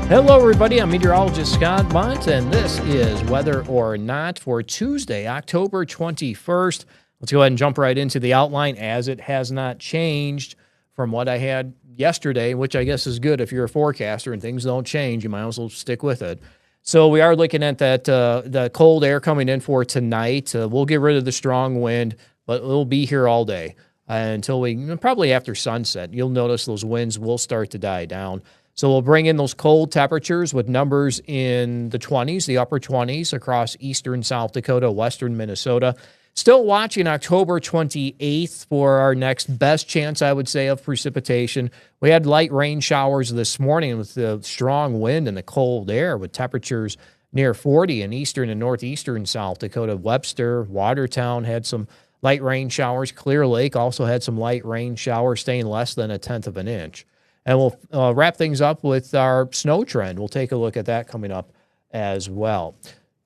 Hello, everybody. I'm meteorologist Scott Mundt, and this is Weather or Not for Tuesday, October 21st. Let's go ahead and jump right into the outline, as it has not changed from what I had yesterday, which I guess is good if you're a forecaster and things don't change. You might as well stick with it. So we are looking at that the cold air coming in for tonight. We'll get rid of the strong wind, but it'll be here all day until probably after sunset. You'll notice those winds will start to die down. So we'll bring in those cold temperatures with numbers in the 20s, the upper 20s across eastern South Dakota, western Minnesota. Still watching October 28th for our next best chance, I would say, of precipitation. We had light rain showers this morning with the strong wind and the cold air with temperatures near 40 in eastern and northeastern South Dakota. Webster, Watertown had some light rain showers. Clear Lake also had some light rain showers, staying less than 1/10 of an inch. And we'll wrap things up with our snow trend. We'll take a look at that coming up as well.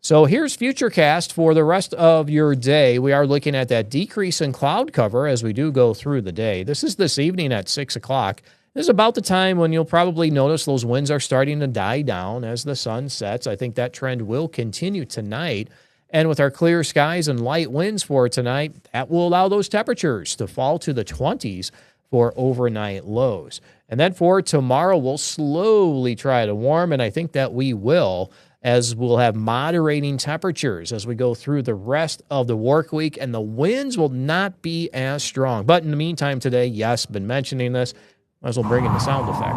So here's Futurecast for the rest of your day. We are looking at that decrease in cloud cover as we do go through the day. This is this evening at 6 o'clock. This is about the time when you'll probably notice those winds are starting to die down as the sun sets. I think that trend will continue tonight. And with our clear skies and light winds for tonight, that will allow those temperatures to fall to the 20s for overnight lows. And then for tomorrow, we'll slowly try to warm, and I think that we will, as we'll have moderating temperatures as we go through the rest of the work week, and the winds will not be as strong. But in the meantime today, yes, been mentioning this, might as well bring in the sound effect.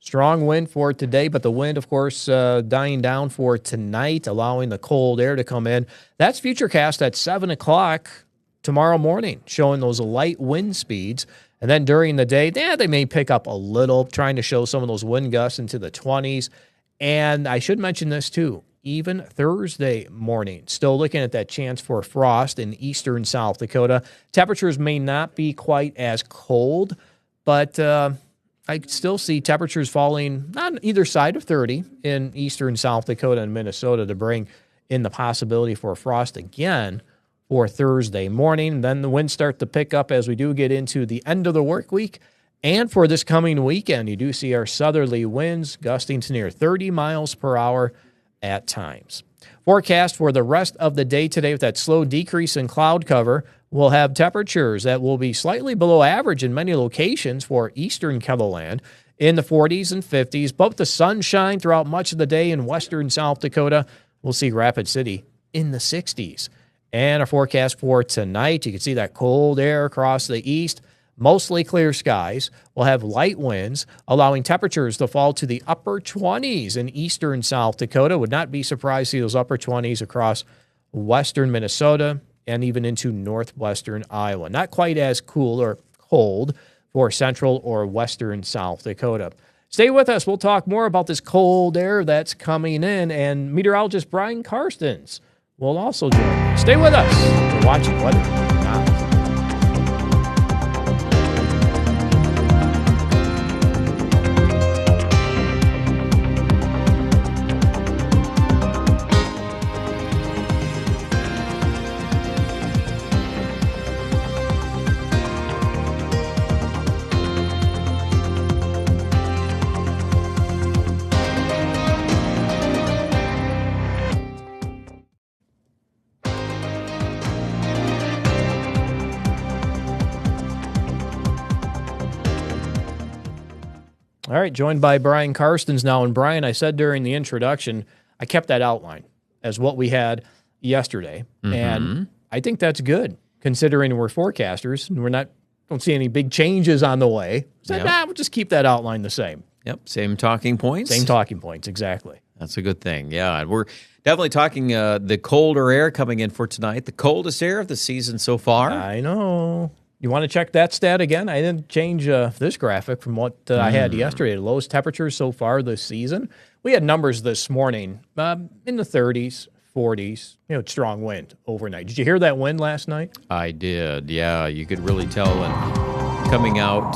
Strong wind for today, but the wind, of course, dying down for tonight, allowing the cold air to come in. That's Futurecast at 7 o'clock tomorrow morning, showing those light wind speeds. And then during the day, they may pick up a little, trying to show some of those wind gusts into the 20s. And I should mention this, too. Even Thursday morning, still looking at that chance for frost in eastern South Dakota. Temperatures may not be quite as cold, but I still see temperatures falling on either side of 30 in eastern South Dakota and Minnesota to bring in the possibility for frost again for Thursday morning. Then the winds start to pick up as we do get into the end of the work week. And for this coming weekend, you do see our southerly winds gusting to near 30 miles per hour at times. Forecast for the rest of the day today with that slow decrease in cloud cover. We'll have temperatures that will be slightly below average in many locations for eastern KELOLAND in the 40s and 50s. But with the sunshine throughout much of the day in western South Dakota, we'll see Rapid City in the 60s. And our forecast for tonight, you can see that cold air across the east, mostly clear skies. We'll have light winds, allowing temperatures to fall to the upper 20s in eastern South Dakota. Would not be surprised to see those upper 20s across western Minnesota and even into northwestern Iowa. Not quite as cool or cold for central or western South Dakota. Stay with us. We'll talk more about this cold air that's coming in, and meteorologist Brian Karstens will also join. Stay with us. You're watching Weather or Not. All right, joined by Brian Karstens now. And Brian, I said during the introduction, I kept that outline as what we had yesterday. Mm-hmm. And I think that's good, considering we're forecasters and don't see any big changes on the way. So we'll just keep that outline the same. Yep, same talking points. Same talking points, exactly. That's a good thing, yeah. And we're definitely talking the colder air coming in for tonight, the coldest air of the season so far. I know. You want to check that stat again? I didn't change this graphic from what I had yesterday. The lowest temperatures so far this season. We had numbers this morning in the 30s, 40s. Strong wind overnight. Did you hear that wind last night? I did, yeah. You could really tell when coming out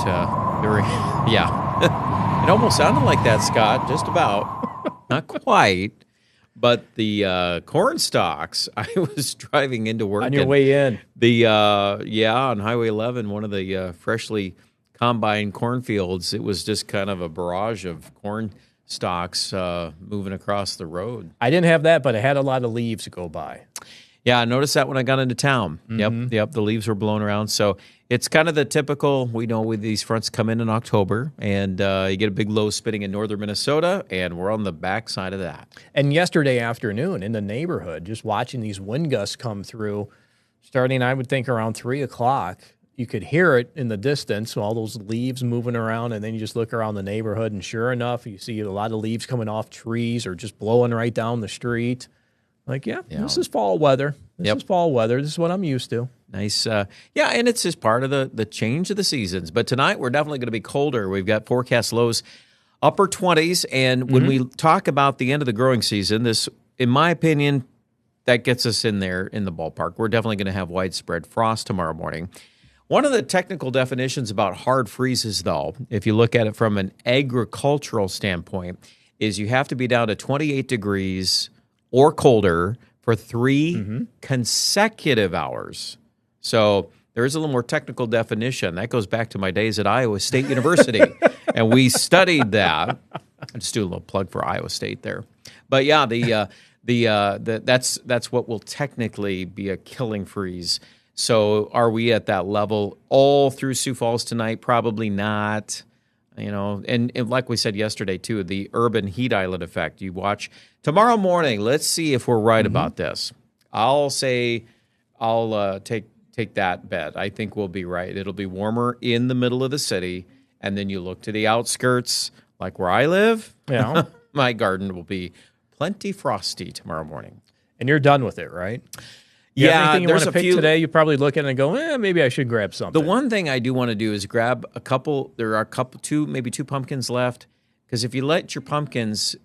during, yeah. It almost sounded like that, Scott, just about. Not quite. But the corn stalks, I was driving into work. On your way in. On Highway 11, one of the freshly combine cornfields, it was just kind of a barrage of corn stalks moving across the road. I didn't have that, but I had a lot of leaves go by. Yeah, I noticed that when I got into town. Yep, the leaves were blowing around. So it's kind of the typical, we know with these fronts come in October, and you get a big low spitting in northern Minnesota, and we're on the backside of that. And yesterday afternoon in the neighborhood, just watching these wind gusts come through, starting, I would think, around 3 o'clock, you could hear it in the distance, all those leaves moving around, and then you just look around the neighborhood, and sure enough, you see a lot of leaves coming off trees or just blowing right down the street. Like, this is fall weather. This is fall weather. This is what I'm used to. Nice. And it's just part of the change of the seasons. But tonight, we're definitely going to be colder. We've got forecast lows upper 20s. And when we talk about the end of the growing season, this, in my opinion, that gets us in there in the ballpark. We're definitely going to have widespread frost tomorrow morning. One of the technical definitions about hard freezes, though, if you look at it from an agricultural standpoint, is you have to be down to 28 degrees or colder for 3 consecutive hours. So there is a little more technical definition. That goes back to my days at Iowa State University, and we studied that. I just do a little plug for Iowa State there. But yeah, that's what will technically be a killing freeze. So are we at that level all through Sioux Falls tonight? Probably not. And like we said yesterday, too, the urban heat island effect. You watch tomorrow morning. Let's see if we're right about this. I'll take that bet. I think we'll be right. It'll be warmer in the middle of the city, and then you look to the outskirts, like where I live. Yeah, my garden will be plenty frosty tomorrow morning. And you're done with it, right? Yeah, anything you want to pick today, you probably look at it and go, maybe I should grab something. The one thing I do want to do is grab a couple. There are maybe two pumpkins left. Because if you let your pumpkins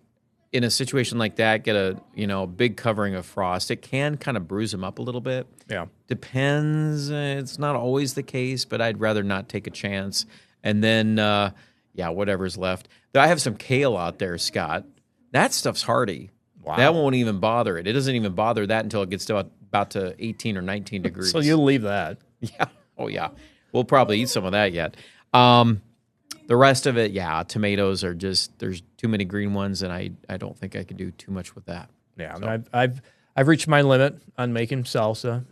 in a situation like that get a big covering of frost, it can kind of bruise them up a little bit. Yeah, depends. It's not always the case, but I'd rather not take a chance. And then whatever's left. I have some kale out there, Scott. That stuff's hardy. Wow. That won't even bother it. It doesn't even bother that until it gets to about to 18 or 19 degrees. So you'll leave that. Yeah. Oh, yeah. We'll probably eat some of that yet. The rest of it, tomatoes are just, there's too many green ones, and I don't think I can do too much with that. Yeah, so. I've reached my limit on making salsa.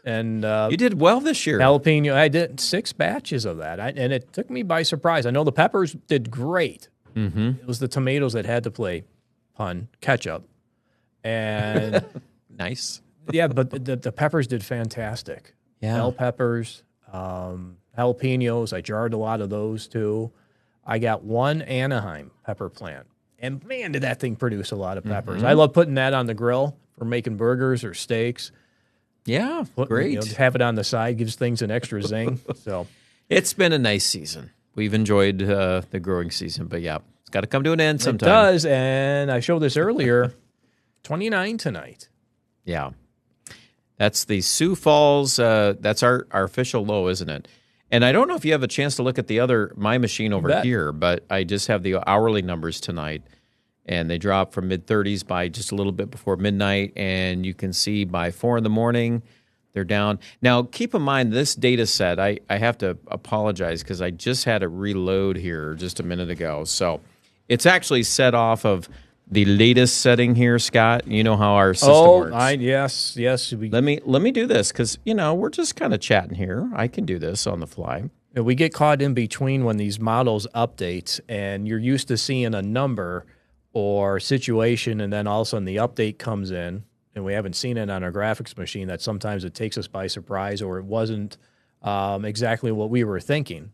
And you did well this year. Jalapeno. I did 6 batches of that, and it took me by surprise. I know the peppers did great. It was the tomatoes that had to play catch-up. And nice. Yeah, but the peppers did fantastic. Yeah. Bell peppers, jalapenos. I jarred a lot of those too. I got 1 Anaheim pepper plant. And man, did that thing produce a lot of peppers. I love putting that on the grill for making burgers or steaks. Yeah, great. Have it on the side, gives things an extra zing. So it's been a nice season. We've enjoyed the growing season, but yeah, it's got to come to an end sometime. It does, and I showed this earlier, 29 tonight. Yeah. That's the Sioux Falls. That's our official low, isn't it? And I don't know if you have a chance to look at my machine over here, but I just have the hourly numbers tonight, and they drop from mid-30s by just a little bit before midnight, and you can see by 4 in the morning, they're down. Now, keep in mind, this data set, I have to apologize because I just had to reload here just a minute ago. So it's actually set off of the latest setting here, Scott. You know how our system works. Yes. Let me do this because, we're just kind of chatting here. I can do this on the fly. We get caught in between when these models update, and you're used to seeing a number or situation, and then all of a sudden the update comes in, and we haven't seen it on our graphics machine, that sometimes it takes us by surprise, or it wasn't exactly what we were thinking.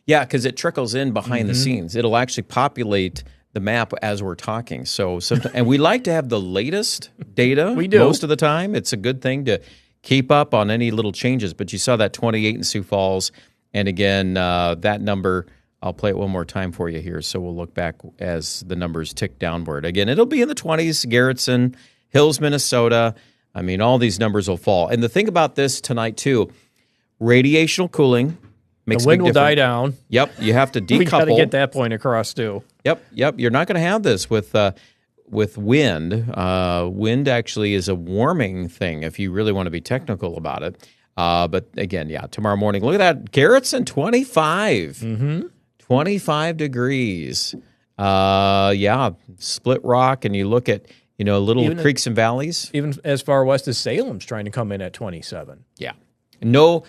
Yeah, because it trickles in behind the scenes. It'll actually populate the map as we're talking. So and we like to have the latest data. We do. Most of the time. It's a good thing to keep up on any little changes. But you saw that 28 in Sioux Falls. And again, that number, I'll play it one more time for you here. So we'll look back as the numbers tick downward. Again, it'll be in the 20s, Garrettson, Hills, Minnesota. I mean, all these numbers will fall. And the thing about this tonight, too, radiational cooling makes the wind a big will difference. Die down. Yep, you have to decouple. We got to get that point across, too. Yep. You're not going to have this with wind. Wind actually is a warming thing if you really want to be technical about it. But again, tomorrow morning. Look at that. Garrettson, 25. 25 degrees. Split Rock, and you look at, little creeks and valleys. Even as far west as Salem's trying to come in at 27. Yeah. No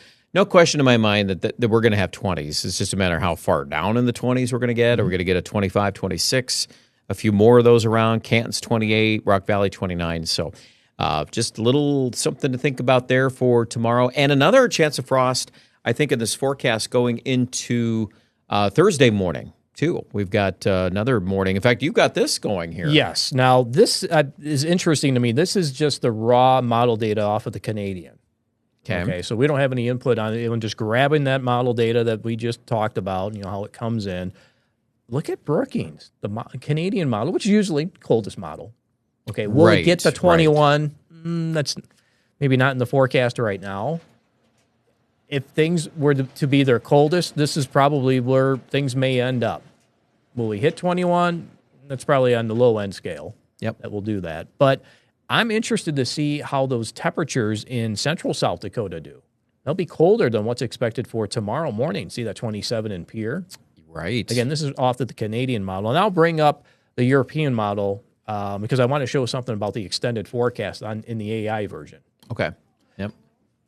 question in my mind that we're going to have 20s. It's just a matter of how far down in the 20s we're going to get. Are we going to get a 25, 26? A few more of those around. Canton's 28, Rock Valley 29. So just a little something to think about there for tomorrow. And another chance of frost, I think, in this forecast going into Thursday morning, too. We've got another morning. In fact, you've got this going here. Yes. Now, this is interesting to me. This is just the raw model data off of the Canadian. Okay, so we don't have any input on it. I'm just grabbing that model data that we just talked about, how it comes in. Look at Brookings, the Canadian model, which is usually coldest model. Okay, will it get to 21? That's maybe not in the forecast right now. If things were to be their coldest, this is probably where things may end up. Will we hit 21? That's probably on the low end scale. Yep, that will do that. But I'm interested to see how those temperatures in central South Dakota do. They'll be colder than what's expected for tomorrow morning. See that 27 in Pierre? Right. Again, this is off the Canadian model. And I'll bring up the European model because I want to show something about the extended forecast in the AI version. Okay. Yep.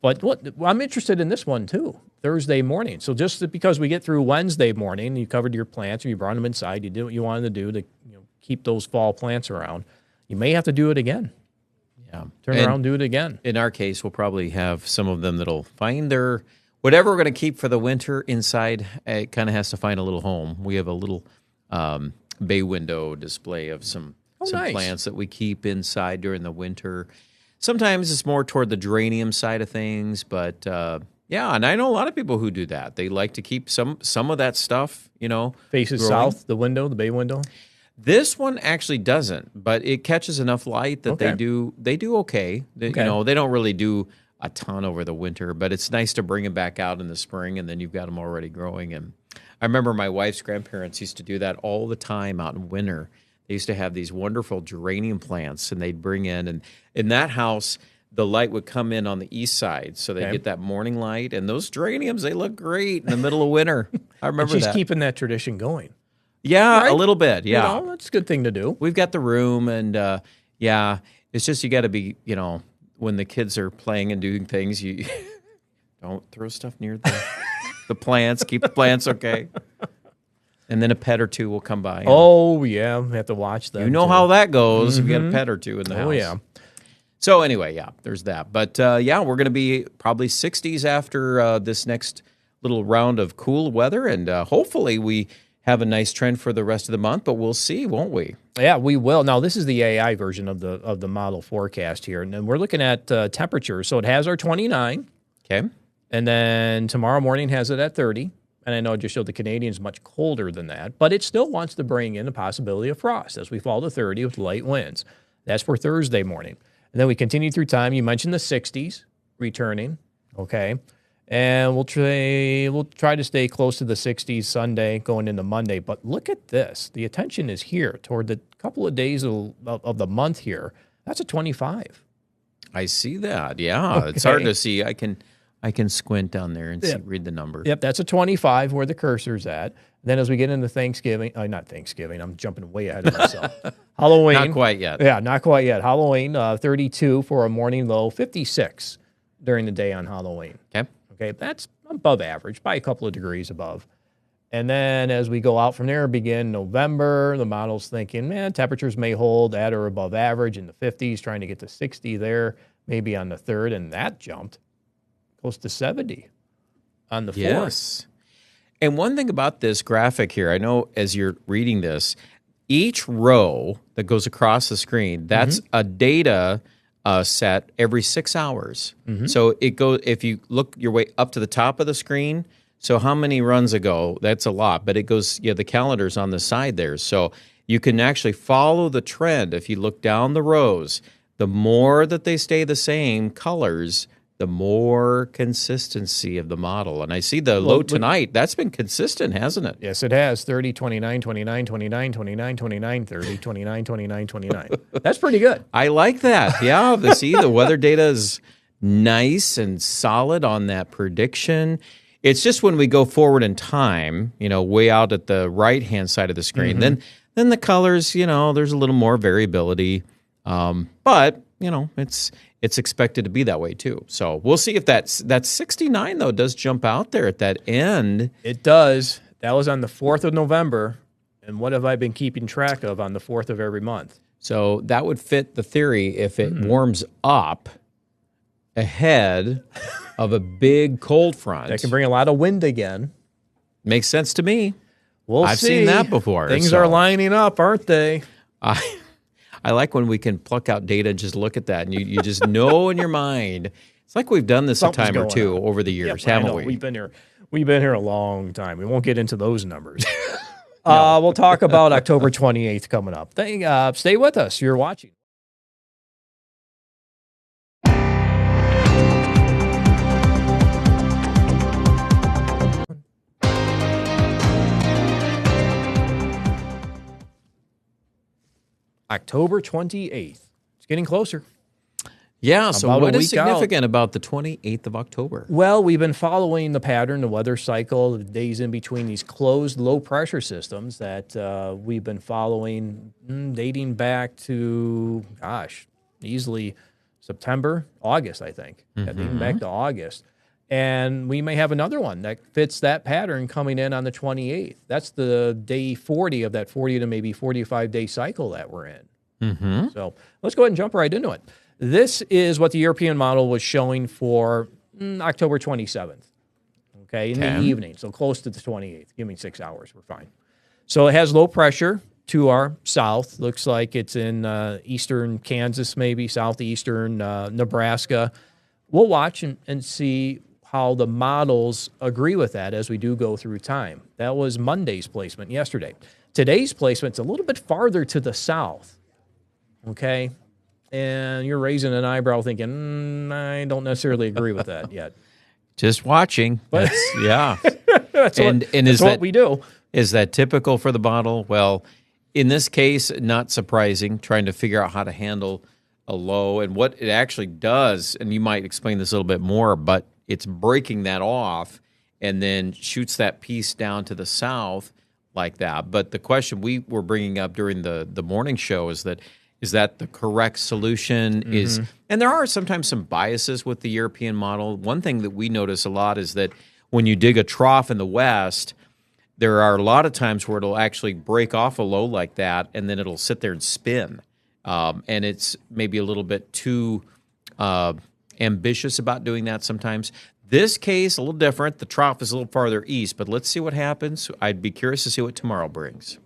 But I'm interested in this one too, Thursday morning. So just because we get through Wednesday morning, you covered your plants, or you brought them inside, you did what you wanted to do to keep those fall plants around, you may have to do it again. Yeah. Turn around and do it again. In our case, we'll probably have some of them that'll find their whatever we're going to keep for the winter inside. It kind of has to find a little home. We have a little bay window display of some nice plants that we keep inside during the winter. Sometimes it's more toward the geranium side of things, but and I know a lot of people who do that. They like to keep some of that stuff, faces growing. south, the window, the bay window. This one actually doesn't, but it catches enough light that they do okay. They don't really do a ton over the winter, but it's nice to bring them back out in the spring, and then you've got them already growing. And I remember my wife's grandparents used to do that all the time out in winter. They used to have these wonderful geranium plants, and they'd bring and in that house, the light would come in on the east side, so they get that morning light. And those geraniums, they look great in the middle of winter. I remember she's keeping that tradition going. Yeah, right? A little bit, yeah. That's a good thing to do. We've got the room, and it's just you got to be, when the kids are playing and doing things, you don't throw stuff near the plants. Keep the plants okay. And then a pet or two will come by. Oh, yeah. We have to watch that. You know how that goes. We've got a pet or two in the house. Oh, yeah. So anyway, there's that. But, we're going to be probably 60s after this next little round of cool weather, and hopefully we have a nice trend for the rest of the month, but we'll see, won't we? Yeah, we will. Now, this is the AI version of the model forecast here, and then we're looking at temperatures. So it has our 29. Okay. And then tomorrow morning has it at 30. And I know I just showed the Canadians much colder than that, but it still wants to bring in the possibility of frost as we fall to 30 with light winds. That's for Thursday morning. And then we continue through time. You mentioned the 60s returning, okay? And we'll try to stay close to the 60s Sunday going into Monday. But look at this. The attention is here toward the couple of days of the month here. That's a 25. I see that. Yeah, okay. It's hard to see. I can squint down there and read the number. Yep, that's a 25 where the cursor's at. Then as we get into Thanksgiving, not Thanksgiving, I'm jumping way ahead of myself. Halloween. Not quite yet. Yeah, not quite yet. Halloween, 32 for a morning low, 56 during the day on Halloween. Okay, that's above average, by a couple of degrees above. And then as we go out from there, begin November, the model's thinking, temperatures may hold at or above average in the 50s, trying to get to 60 there, maybe on the 3rd, and that jumped close to 70 on the 4th. Yes. And one thing about this graphic here, I know as you're reading this, each row that goes across the screen, that's a data set every 6 hours. So it goes, if you look your way up to the top of the screen, so how many runs ago? That's a lot, but it goes, the calendar's on the side there. So you can actually follow the trend. If you look down the rows, the more that they stay the same colors, the more consistency of the model. And I see the low tonight. That's been consistent, hasn't it? Yes, it has. 30, 29, 29, 29, 29, 29, 30, 29, 29, 29. That's pretty good. I like that. Yeah, the weather data is nice and solid on that prediction. It's just when we go forward in time, way out at the right-hand side of the screen, then the colors, there's a little more variability. But, it's expected to be that way too. So we'll see if that 69, though, does jump out there at that end. It does. That was on the 4th of November. And what have I been keeping track of on the 4th of every month? So that would fit the theory if it warms up ahead of a big cold front. That can bring a lot of wind again. Makes sense to me. I've seen that before. Things are lining up, aren't they? I like when we can pluck out data and just look at that, and you just know in your mind. It's like we've done this a time or two over the years, haven't we? We've been here a long time. We won't get into those numbers. We'll talk about October 28th coming up. Stay with us. You're watching. October 28th. It's getting closer. Yeah, so what is significant about the 28th of October? Well, we've been following the pattern, the weather cycle, the days in between these closed low-pressure systems that we've been following dating back to, easily September, August, I think. Dating back to August. And we may have another one that fits that pattern coming in on the 28th. That's the day 40 of that 40 to maybe 45-day cycle that we're in. So let's go ahead and jump right into it. This is what the European model was showing for October 27th, in the evening, so close to the 28th. Give me 6 hours, we're fine. So it has low pressure to our south. Looks like it's in eastern Kansas, maybe southeastern Nebraska. We'll watch and see how the models agree with that as we do go through time. That was Monday's placement yesterday. Today's placement's a little bit farther to the south, And you're raising an eyebrow thinking, I don't necessarily agree with that yet. Just watching. But that's what we do. Is that typical for the model? Well, in this case, not surprising, trying to figure out how to handle a low and what it actually does, and you might explain this a little bit more, but it's breaking that off and then shoots that piece down to the south like that. But the question we were bringing up during the morning show is that the correct solution? And there are sometimes some biases with the European model. One thing that we notice a lot is that when you dig a trough in the west, there are a lot of times where it'll actually break off a low like that, and then it'll sit there and spin. And it's maybe a little bit too ambitious about doing that sometimes. This case, a little different. The trough is a little farther east, but let's see what happens. I'd be curious to see what tomorrow brings.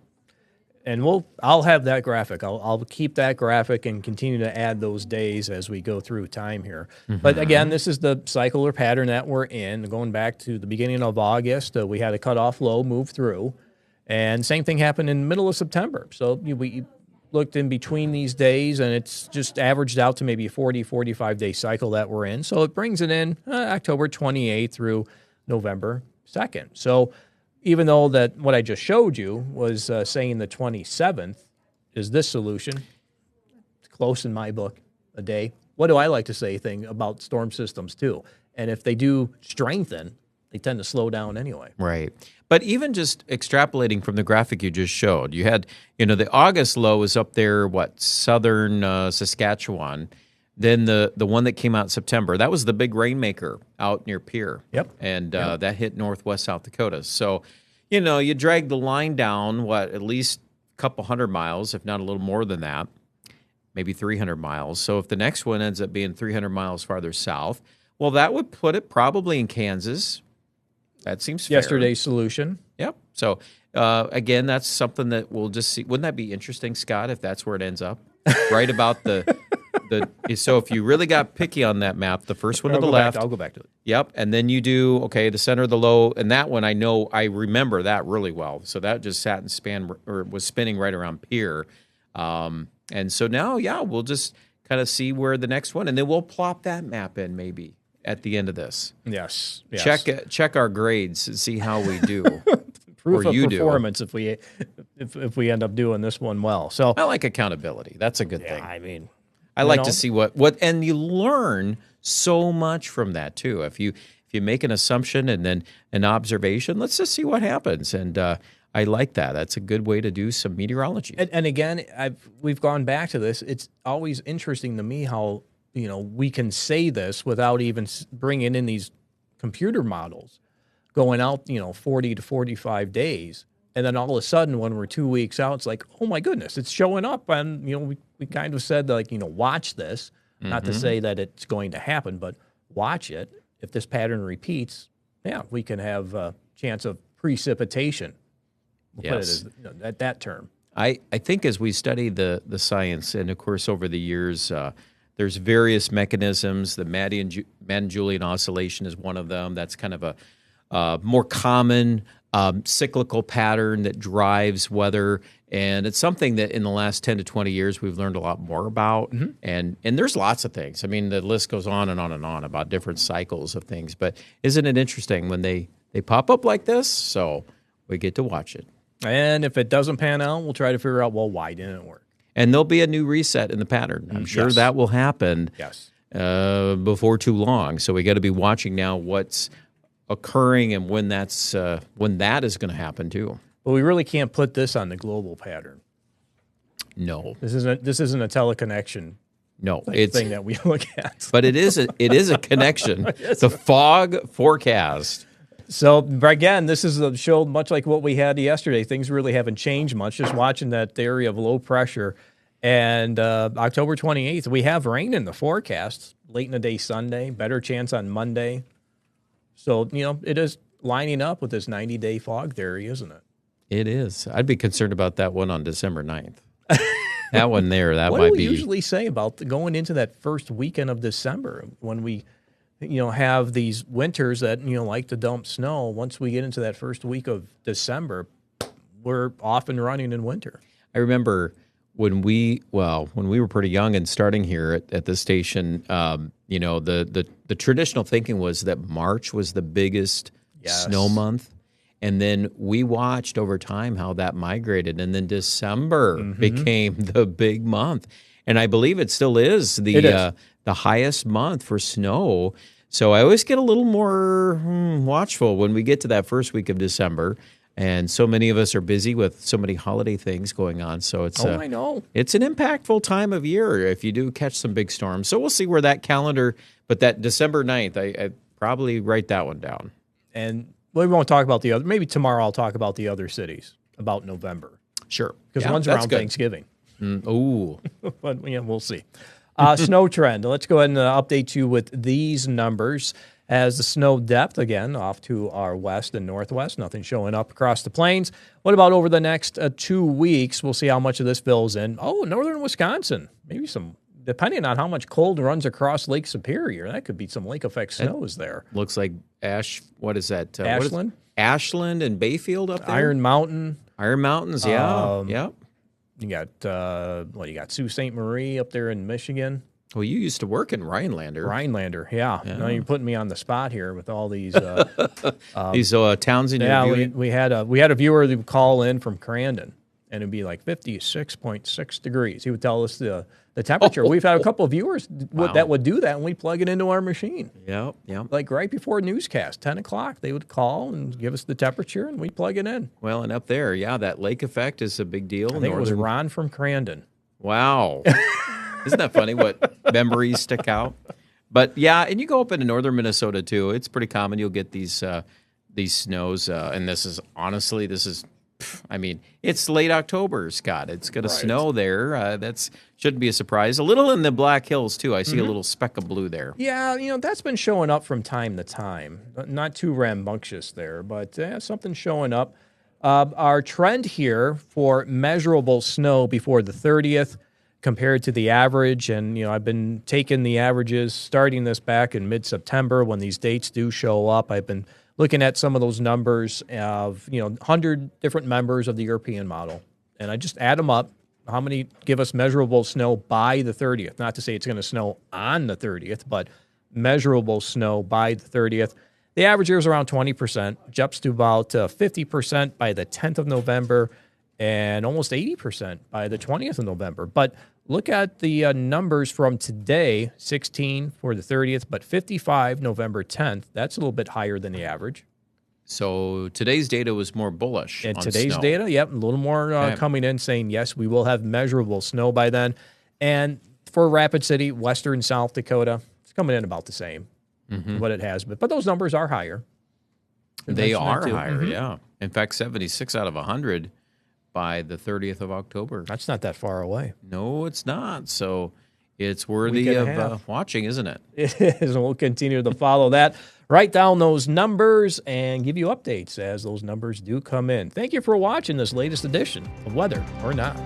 And I'll have that graphic. I'll keep that graphic and continue to add those days as we go through time here. But again, this is the cycle or pattern that we're in. Going back to the beginning of August, we had a cutoff low move through. And same thing happened in the middle of September. So we looked in between these days, and it's just averaged out to maybe a 40, 45-day cycle that we're in. So it brings it in October 28th through November 2nd. So even though that what I just showed you was saying the 27th is this solution, it's close in my book, a day. What do I like to say about storm systems too? And if they do strengthen, they tend to slow down anyway. Right. But even just extrapolating from the graphic you just showed, you had, the August low was up there, southern Saskatchewan. Then the one that came out in September, that was the big rainmaker out near Pierre. Yep. And that hit northwest South Dakota. So, you drag the line down, at least a couple hundred miles, if not a little more than that, maybe 300 miles. So if the next one ends up being 300 miles farther south, well, that would put it probably in Kansas. That seems fair. Yesterday's solution. Yep. So, again, that's something that we'll just see. Wouldn't that be interesting, Scott, if that's where it ends up? Right about so if you really got picky on that map, the first one to the left. I'll go back to it. Yep. And then you do, the center of the low. And that one, I remember that really well. So that just sat and was spinning right around Pierre. And so now, we'll just kind of see where the next one, and then we'll plop that map in maybe at the end of this. Yes. Check our grades and see how we do. Proof of performance if we end up doing this one well. So I like accountability. That's a good thing. I mean, I like to see what and you learn so much from that too. If you make an assumption and then an observation, let's just see what happens. And I like that. That's a good way to do some meteorology. And again, we've gone back to this. It's always interesting to me how, we can say this without even bringing in these computer models going out, 40 to 45 days. And then all of a sudden, when we're 2 weeks out, it's like, oh my goodness, it's showing up. And, we kind of said, like, watch this, not to say that it's going to happen, but watch it. If this pattern repeats, we can have a chance of precipitation. We'll put it as that term. I think as we study the science, and of course over the years, there's various mechanisms. The Madden-Julian oscillation is one of them. That's kind of a more common cyclical pattern that drives weather. And it's something that in the last 10 to 20 years we've learned a lot more about. And there's lots of things. I mean, the list goes on and on and on about different cycles of things. But isn't it interesting when they pop up like this? So we get to watch it. And if it doesn't pan out, we'll try to figure out, why didn't it work? And there'll be a new reset in the pattern. I'm sure that will happen before too long. So we got to be watching now what's occurring and when that is going to happen too. But we really can't put this on the global pattern. No. This isn't a teleconnection. No, it's thing that we look at. But it is a connection. The fog forecast. So, again, this is a show much like what we had yesterday. Things really haven't changed much. Just watching that area of low pressure. And October 28th, we have rain in the forecast. Late in the day Sunday. Better chance on Monday. So, it is lining up with this 90-day fog theory, isn't it? It is. I'd be concerned about that one on December 9th. That one there, that what might do we be. usually say about going into that first weekend of December when we have these winters that, like to dump snow? Once we get into that first week of December, we're off and running in winter. I remember when we were pretty young and starting here at the station, the traditional thinking was that March was the biggest snow month. And then we watched over time how that migrated. And then December became the big month. And I believe it still is the highest month for snow. So I always get a little more watchful when we get to that first week of December. And so many of us are busy with so many holiday things going on. So it's I know. It's an impactful time of year if you do catch some big storms. So we'll see where that calendar, but that December 9th, I probably write that one down. And we won't talk about the other. Maybe tomorrow I'll talk about the other cities about November. Sure. Because one's around Thanksgiving. Ooh. But we'll see. Snow trend. Let's go ahead and update you with these numbers. As the snow depth, again, off to our west and northwest, nothing showing up across the plains. What about over the next 2 weeks? We'll see how much of this fills in. Oh, northern Wisconsin. Maybe some, depending on how much cold runs across Lake Superior. That could be some lake effect snows there. Looks like what is that? Ashland? Ashland and Bayfield up there? Iron Mountains, yeah. You got, you got Sault Ste. Marie up there in Michigan. Well, you used to work in Rhinelander, yeah. Now you're putting me on the spot here with all these these towns in your viewing. we had a viewer that would call in from Crandon, and it'd be like 56.6 degrees. He would tell us the temperature. We've had a couple of viewers that would do that, and we plug it into our machine. Yeah. Like right before newscast, 10 o'clock, they would call and give us the temperature, and we plug it in. Well, and up there, that lake effect is a big deal. I think it was Ron from Crandon. Wow. Isn't that funny what memories stick out? But and you go up into northern Minnesota too. It's pretty common. You'll get these snows, and it's late October, Scott. It's going to snow there. That shouldn't be a surprise. A little in the Black Hills too. I see a little speck of blue there. Yeah, that's been showing up from time to time. Not too rambunctious there, but something showing up. Our trend here for measurable snow before the 30th. Compared to the average, and I've been taking the averages, starting this back in mid-September when these dates do show up. I've been looking at some of those numbers of 100 different members of the European model, and I just add them up. How many give us measurable snow by the 30th? Not to say it's going to snow on the 30th, but measurable snow by the 30th. The average here is around 20%, jumps to about 50% by the 10th of November, and almost 80% by the 20th of November. But look at the numbers from today, 16 for the 30th, but 55 November 10th. That's a little bit higher than the average. So today's data was more bullish. And on today's snow. data, a little more coming in saying, yes, we will have measurable snow by then. And for Rapid City, western South Dakota, it's coming in about the same what it has been. But those numbers are higher. They are higher, yeah. In fact, 76 out of 100 by the 30th of October. That's not that far away. No, it's not. So it's worthy of watching, isn't it? It is, and we'll continue to follow that. Write down those numbers and give you updates as those numbers do come in. Thank you for watching this latest edition of Weather or Not.